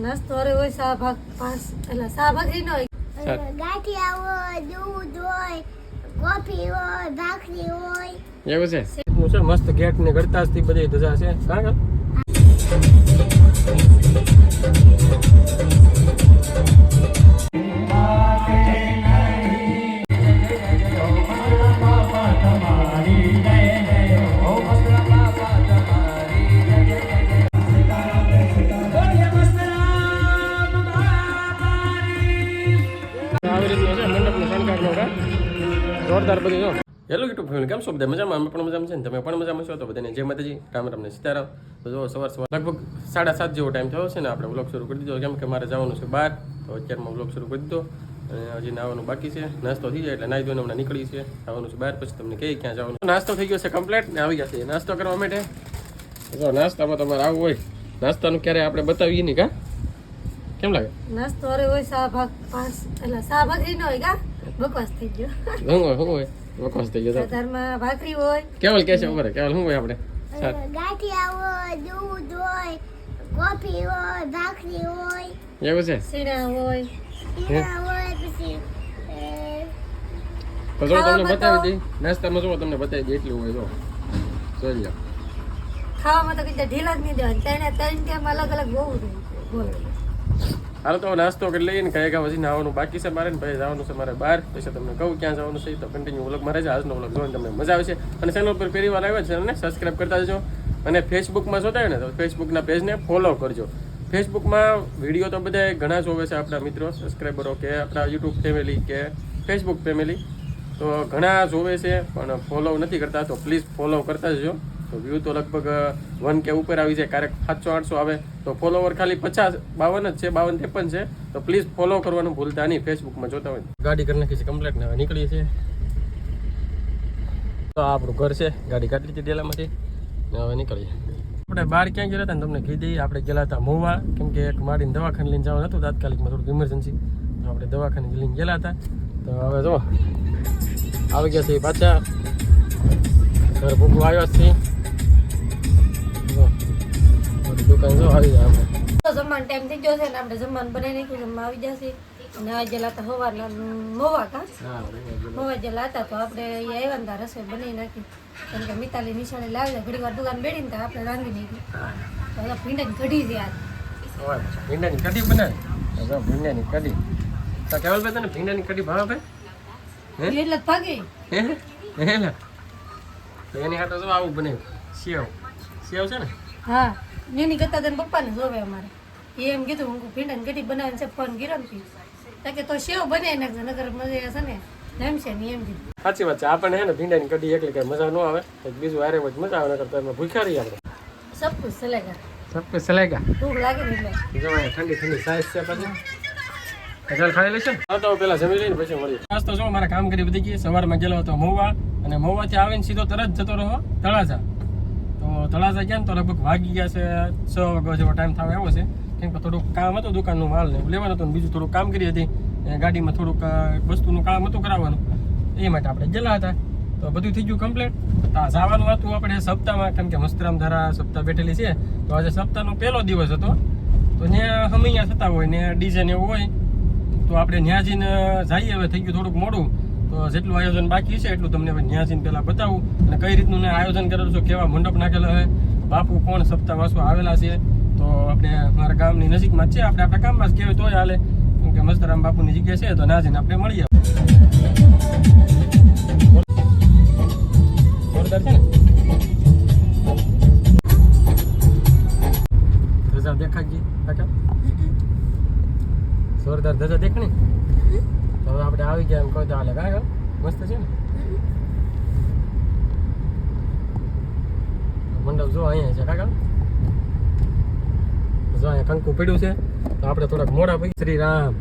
નાસ્તો અરે હોય શાહભાગ 5 એટલે શાહભાગરી નો ગાંઠિયા હોય, દૂધ હોય, કોફી હોય, ભાખરી હોય. એવું છે હું છે મસ્ત ગેટ ને ગળતાસ થી બધી ધજા છે કાકા જોરદાર બધી જો હેલો યુટ્યુબ ફેમિલી કેમ છો બધા મજામાં અમે પણ મજામાં છે ને તમે પણ મજામાં છો તો બધાને જય માતાજી રામ રામ ને સીતારામ તો જો સવાર લગભગ 7:30 જેવો ટાઈમ થયો છે ને આપણે વ્લોગ શરૂ કરી દીધો કેમ કે મારે જવાનું છે બહાર તો અત્યારમાં વ્લોગ શરૂ કરી દીધો અને હજી નાવાનું બાકી છે નાસ્તો થઈ જાય એટલે નાહી ધોઈને હમણાં નીકળી છે આવવાનું છે બહાર પછી તમને કઈ ક્યાં જવાનું નાસ્તો થઈ ગયો છે કમ્પ્લીટ ને આવી ગયા છે નાસ્તો કરવા માટે જો નાસ્તામાં તમારે આવવું હોય નાસ્તાનું ક્યારે આપણે બતાવીએ નહીં કા કેમ લાગે નાસ્તો અરે હોય શાહભાગ 5 એટલે શાહભાગરી નો હોય કા બકવાસ થઈ ગયો શું હોય વકોસ થઈ ગયો ઘરમાં ભાખરી હોય કેવલ કે છે ઉપર કેવલ શું હોય આપણે ગાંઠિયા હોય, દૂધ હોય, કોફી હોય, ભાખરી હોય. એવું છે સીણા હોય પીણા હોય પછી તો જો તમને બતાવી દઈ નાસ્તામાં જો તમને બતાવી દઈ એટલું હોય જો જોઈ લો ખાવામાં તો કઈ ઢીલા જ નહીં દેવાની ત્રણ ટાઈમ અલગ અલગ બહુ બોલે હાલ તો નાસ્તો કરી લઈએ ને કઈ પછી નાવાનું બાકી છે મારે ને પછી જવાનું છે મારે બહાર પછી તમને કહું ક્યાં જવાનું છે તો કન્ટિન્યુ વ્લોગ મારે છે આજનો વ્લોગ જોઈને તમને મજા આવશે અને ચેનલ પર પહેલી વાર આવ્યો ચેનલને સબસ્ક્રાઈબ કરતા જજો અને ફેસબુકમાં જોતા હોય ને તો ફેસબુકના પેજને ફોલો કરજો ફેસબુકમાં વિડીયો તો બધા ઘણા જોવે છે આપણા મિત્રો સબસ્ક્રાઈબરો કે આપણા યુટ્યુબ ફેમિલી કે ફેસબુક ફેમિલી તો ઘણા જોવે છે પણ ફોલો નથી કરતા તો પ્લીઝ ફોલો કરતા જજો તો વ્યૂ તો લગભગ 1K ઉપર આવી જાય ક્યારેક 700-800 આવે તો ફોલોવર ખાલી 50-52 જ છે 52-53 છે તો પ્લીઝ ફોલો કરવાનું ભૂલતા નહીં ફેસબુકમાં જોતા હોય ગાડી કરી નાખી છે કમ્પ્લીટ ને નીકળીએ છીએ તો આપણું ઘર છે ગાડી કાઢી લીધી ડેલામાંથી ને હવે નીકળીએ આપણે બહાર ક્યાં ગયા હતા ને તમને કહી દઈએ આપણે ગયેલા હતા મહુવા કેમ કે એક માડીને દવાખાને લઈને જવાનું હતું તાત્કાલિકમાં થોડુંક ઇમરજન્સી તો આપણે દવાખાને લઈને ગયેલા હતા તો હવે જો આવી ગયા છે પાછા ઘર ભૂખું આવ્યા છે દુકાન જો આવી જાય આપણે જમવાનો ટાઈમ થઈ ગયો છે ને આપણે જમવાનું બનાવી નાખ્યું જમવા આવી જશે અને આ જેલા હતા સવારના મોવા કા મોવા જેલા હતા તો આપણે આવ્યા ને રસોઈ બનાવી નાખી કેમ કે મિતાલી નિશાળે લાવ્યા ઘડી વાર દુકાન બેઠી ને આપણે રાંધી નાખી તો ભીંડાની કઢી છે આજ ભીંડાની કઢી બનાવી ભીંડાની કઢી તો કેવલ ભાઈ તને ભીંડાની કઢી ભાવે ભાઈ એટલે જ ભાગી એની હાટો જો આવું બનાવ્યું સેવ સેવ છે ને હા એની કરતા તને પપ્પાને જોવે અમારે એમ કીધું હું ભીંડાની કઢી બનાવીને છે ફોન કર્યો ને કે તો સેવ બનાવી નાખજો નગર મજા છે ને એમ છે ને એમ કીધું સાચી વાત છે આપણને હે ને ભીંડાની કઢી એકલી કઈ મજા ન આવે બીજું હારે જ મજા આવે નકર તો એમાં ભૂખ્યા રહીએ આપણે સબ કુછ ચલેગા સબ કુછ ચલેગા ભૂખ લાગે ને એટલે જો ઠંડી ઠંડી સાઈઝ છે પાછી ચાલ ખાઈ લેશે તો પેલા જમી લઈને પછી મળીએ આજ તો જો મારા કામ કરી બધી ગઈ સવારમાં ગયેલો હતો મહુવા અને મહુવાથી આવીને સીધો તરત જતો રહ્યો તળાજા તો તળાજા ગયા ને તો લગભગ વાગી ગયા છે 6 વાગ્યા જેવો ટાઈમ થવા આવ્યો છે કેમ કે થોડુંક કામ હતું દુકાનનું માલ ને લેવાનું હતું બીજું થોડુંક કામ કરી હતી ગાડીમાં થોડુંક વસ્તુનું કામ હતું કરાવવાનું એ માટે આપણે ગયેલા હતા તો બધું થઈ ગયું કમ્પ્લીટ જવાનું હતું આપણે સપ્તાહમાં કેમ કે મસ્તરામ ધારા સપ્તાહ બેઠેલી છે તો આજે સપ્તાહનો પહેલો દિવસ હતો તો ત્યાં હમૈયા થતા હોય ને ડીજે ને એવું હોય તો આપણે ત્યાં જઈને જઈએ હવે થઈ ગયું થોડુંક મોડું તો જેટલું આયોજન બાકી છે એટલું તમને હવે ત્યાં જઈને પહેલાં બતાવું અને કઈ રીતનું આયોજન કરેલું છે કેવા મંડપ નાખેલા છે બાપુ કોણ સપ્તાહ વાસવા આવેલા છે તો આપણે મારા ગામની નજીકમાં જ છે આપણે આપણા ગામમાં જ કહેવાય તોય હાલે કેમ કે મસ્તરામ બાપુની જગ્યા છે તો ના જઈને આપણે મળીએ જોરદાર છે ને ધજા દેખાજી કાકા જોરદાર ધજા દેખણી તો હવે આપણે આવી ગયા એમ કહો તો હાલે કાકા મસ્ત છે ને મંડપ જો અહીંયા છે કાકા જો અહીંયા કંકુ પડ્યું છે તો આપણે થોડાક મોડા ભાઈ શ્રી રામ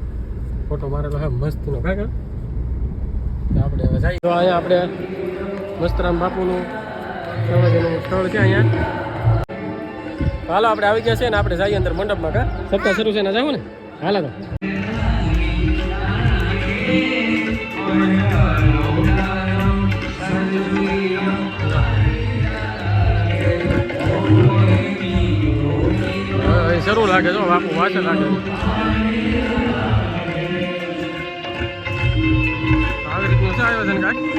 ફોટો મારેલો હે મસ્તીનો કાકા આપણે હવે જઈએ તો અહીંયા આપણે મસ્તરામ બાપુનું સ્થળ છે અહીંયા હાલો આપણે આવી ગયા છે ને આપણે જઈએ અંદર મંડપમાં કા સપ્તાહ શરૂ છે ને જાવ ને હાલો તો શરૂ લાગે જો બાપુ વાંચે લાગે આવી રીતનું છે આયોજન કાંઈ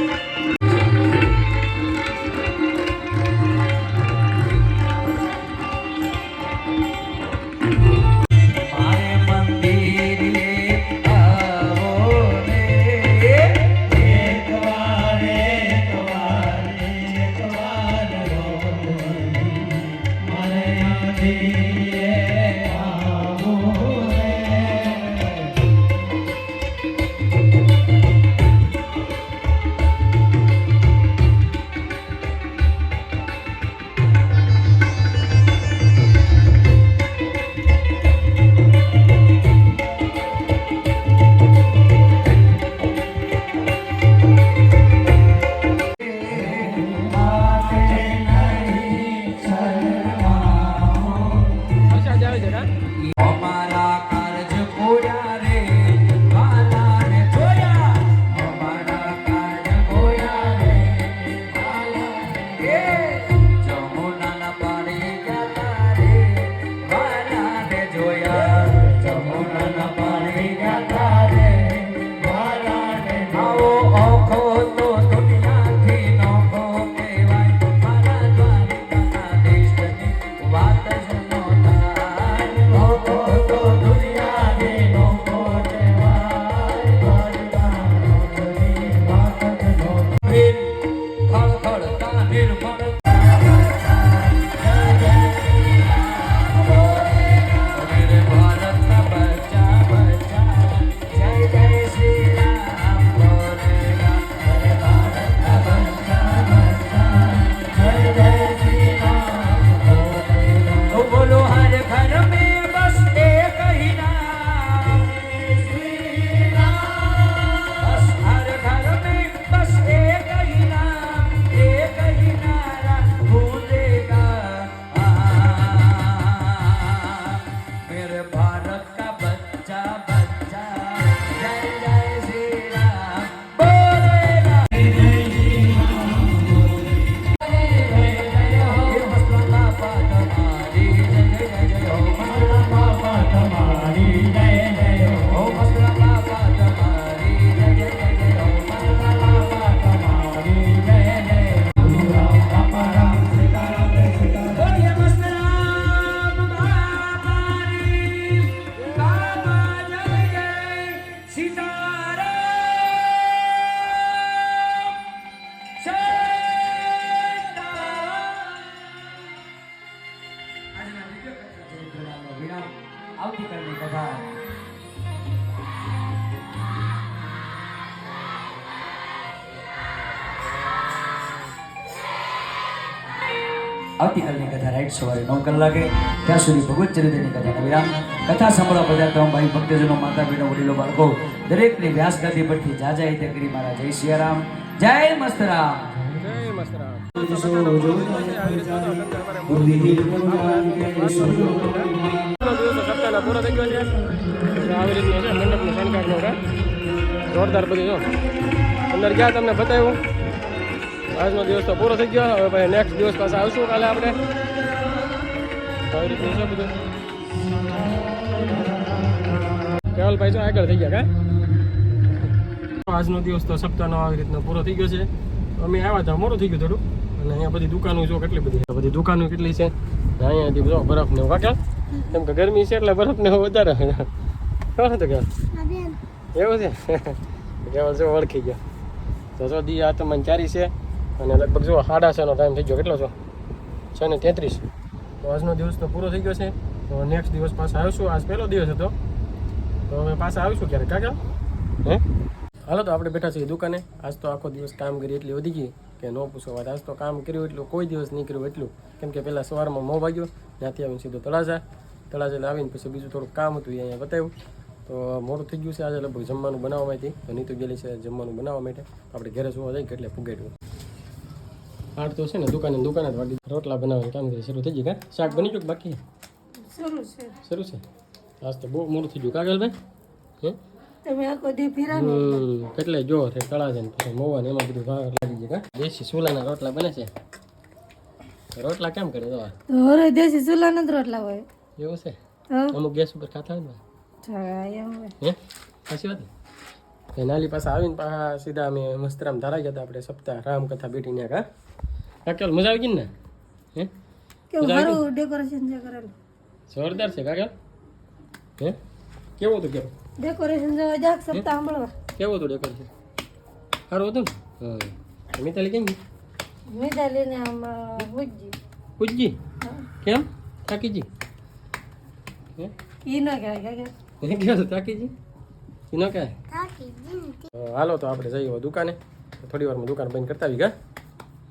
આવતીકાલની કથા રાઈટ સવારે 9 કલાકે ત્યાં સુધી ભગવત ચરિત્રની કથાનો વિરામ. કથા સાંભળવા બધા તમામ ભાઈ ભક્તજનો, માતા બહેનો, વડીલો, બાળકો દરેકની વ્યાસગાદી પરથી જાજા હિતે કરી મારા જય સિયારામ, જય મસ્તરામ. પૂરો થઈ ગયો છે આવી રીતનો છે મંડપનો શણગારનો જોરદાર બધી જો અંદર ગયા તમને બતાવ્યું. આજનો દિવસ તો પૂરો થઈ ગયો. હવે ભાઈ નેક્સ્ટ દિવસ પાછા આવશું કાલે આપણે. આવી રીતનું છે બધું. કેવલભાઈ જો આગળ થઈ ગયા કા. આજનો દિવસ તો સપ્તાહનો આવી રીતનો પૂરો થઈ ગયો છે. અમે આવ્યા હતા મોડું થઈ ગયું થોડું. અને અહીંયા બધી દુકાનો જો કેટલી બધી દુકાનો કેટલી છે. અહીંયાથી જો બરફ ને વાગ્યા કેમ કે ગરમી છે એટલે બરફ ને વધારે કોણ તો કેવલ એવું છે કેવલ જો ઓળખી ગયો. તો જો દી આ તમને 4 છે અને લગભગ જો 6:30નો ટાઈમ થઈ ગયો. કેટલો છો 6:33. તો આજનો દિવસ તો પૂરો થઈ ગયો છે. તો નેક્સ્ટ દિવસ પાછા આવીશું. આજ પહેલો દિવસ હતો તો હવે પાછા આવીશું ક્યારેક કાકા હે. હાલો તો આપણે બેઠા છીએ દુકાને. આજ તો આખો દિવસ કામ કરી એટલી વધી ગઈ કે ન પૂછો વાત. આજ તો કામ કર્યું એટલું કોઈ દિવસ નહીં કર્યું એટલું. કેમ કે પહેલાં સવારમાં મોં વાગ્યો, ત્યાંથી આવીને સીધો તળાજા આવીને પછી બીજું થોડુંક કામ હતું એ અહીંયા બતાવ્યું. તો મોડું થઈ ગયું છે આજે લગભગ જમવાનું બનાવવા માટે. તો નીતુ ગયેલી છે જમવાનું બનાવવા માટે. આપણે ઘરે જોવા જઈએ એટલે ફુગાડ્યું. આઠ તો છે ને દુકાને જ વાગી. રોટલા બનાવવાનું કામ કરી શરૂ થઈ ગયું. કા શાક બની ગયું બાકી શરૂ છે. આજ તો બહુ મોડું થઈ ગયું કાગલભાઈ હે. તમે આખો દી ફિરાનું એટલે જો રે તળાજા ને પછી મોવા ને એમાં બધું ભાગ લાગી જાય. કા દેશી ચૂલાના રોટલા બને છે. રોટલા કેમ કરે તો હવે દેશી ચૂલાના જ રોટલા હોય એવું છે. હા અમુક ગેસ ઉપર ખાતા હોય ને ચાય હવે હે સાચી વાત ને એ નાલી પાસે આવીને પાછા સીધા અમે મસ્તરામ ધારા ગયા હતા આપણે સપ્તાહ રામકથા બેઠીને કા કાકેલ મજા આવી ગઈ ને હે કેવું સારું ડેકોરેશન છે કરેલું જોરદાર છે કાકેલ હે કેવું હતું કેવું ડેકોરેશન જોવા જાક સપ્તાહ સાંભળવા કેવું હતું ડેકોરેશન સારું હતું ને હા મિતાલી કેમ ગઈ મિતાલીને આમ પૂજજી પૂજજી કેમ થાકીજી હે ઈ ન કહેવાય કાકે કેવું થાકીજી ઈ ન કહે થાકી જિંદગી હાલો તો આપણે જઈએ દુકાને થોડી વારમાં દુકાન બંધ કરતા આવી ગયા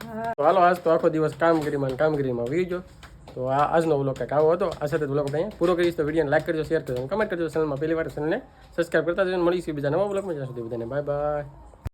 હા તો હાલો આજ તો આખો દિવસ કામગીરીમાં વી ગયો તો આ આજનો વ્લોગ કંઈક આવો હતો આ સાથે વ્લોગ અહીંયા પૂરો કરીશ તો વિડીયોને લાઈક કરજો શેર કરજો કમેન્ટ કરજો ચેનલમાં પહેલી વાર ચેનલને સબસ્ક્રાઈબ કરતા જજો મળીશું બીજા નવા વ્લોગમાં જ્યાં સુધી બધાને બાય બાય